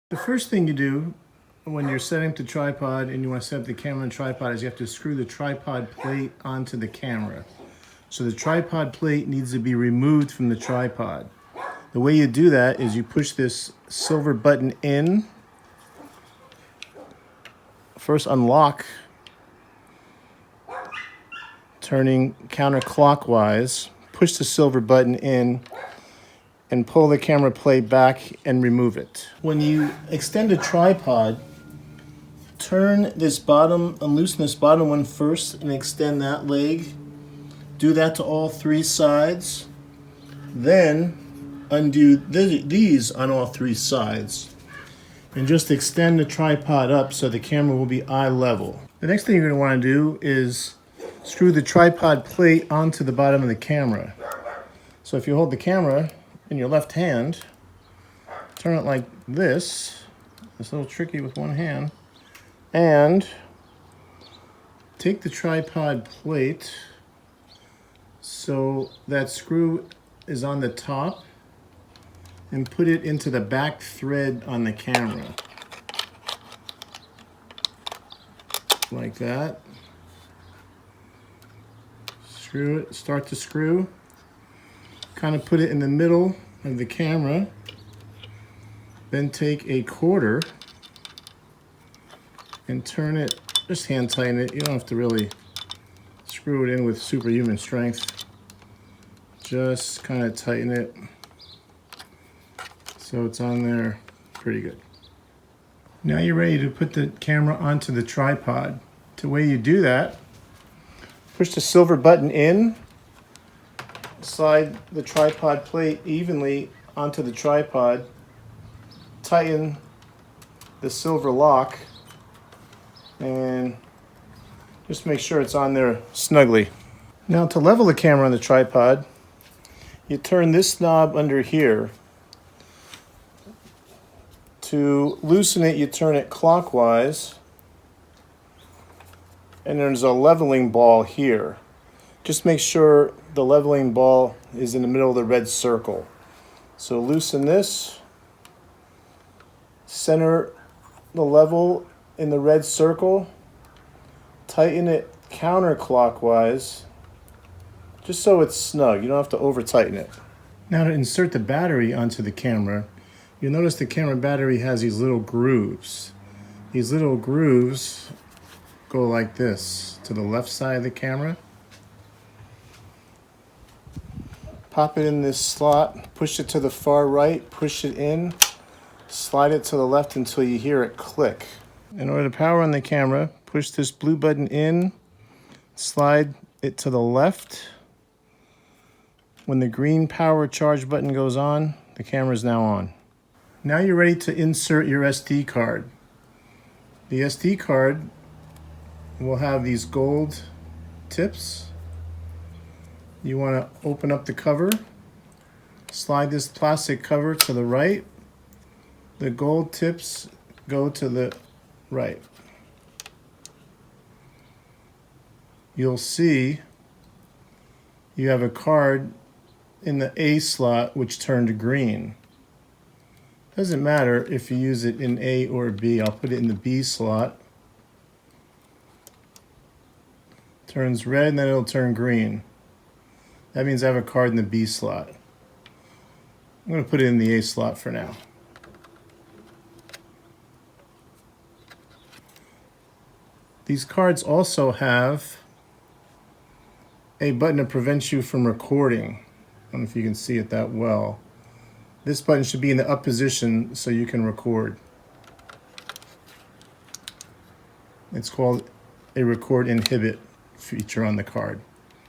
The first thing you do when you're setting up the tripod and you want to set up the camera and tripod is you have to screw the tripod plate onto the camera. So the tripod plate needs to be removed from the tripod. The way you do that is you push this silver button in. First unlock, turning counterclockwise, push the silver button in and pull the camera plate back and remove it. When you extend a tripod, turn this bottom, unloosen this bottom one first and extend that leg. Do that to all three sides. Then undo these on all three sides. And just extend the tripod up so the camera will be eye level. The next thing you're going to want to do is screw the tripod plate onto the bottom of the camera. So if you hold the camera in your left hand, turn it like this. It's a little tricky with one hand. And take the tripod plate so that screw is on the top and put it into the back thread on the camera. Like that. Screw it, start to screw. Kind of put it in the middle of the camera. Then take a quarter and turn it, just hand tighten it. You don't have to really screw it in with superhuman strength. Just kind of tighten it so it's on there pretty good. Now you're ready to put the camera onto the tripod. The way you do that, push the silver button in, slide the tripod plate evenly onto the tripod, tighten the silver lock, and just make sure it's on there snugly. Now to level the camera on the tripod, you turn this knob under here. To loosen it, you turn it clockwise, and there's a leveling ball here. Just make sure the leveling ball is in the middle of the red circle. So loosen this, center the level in the red circle, tighten it counterclockwise, just so it's snug. You don't have to over tighten it. Now to insert the battery onto the camera, you'll notice the camera battery has these little grooves. These little grooves go like this to the left side of the camera. Pop it in this slot, push it to the far right, push it in, slide it to the left until you hear it click. In order to power on the camera, push this blue button in, slide it to the left. When the green power charge button goes on, the camera is now on. Now you're ready to insert your SD card. The SD card will have these gold tips. You want to open up the cover, slide this plastic cover to the right. The gold tips go to the right. You'll see you have a card in the A slot which turned green. Doesn't matter if you use it in A or B. I'll put it in the B slot. Turns red and then it'll turn green. That means I have a card in the B slot. I'm going to put it in the A slot for now. These cards also have a button to prevent you from recording. I don't know if you can see it that well. This button should be in the up position so you can record. It's called a record inhibit feature on the card.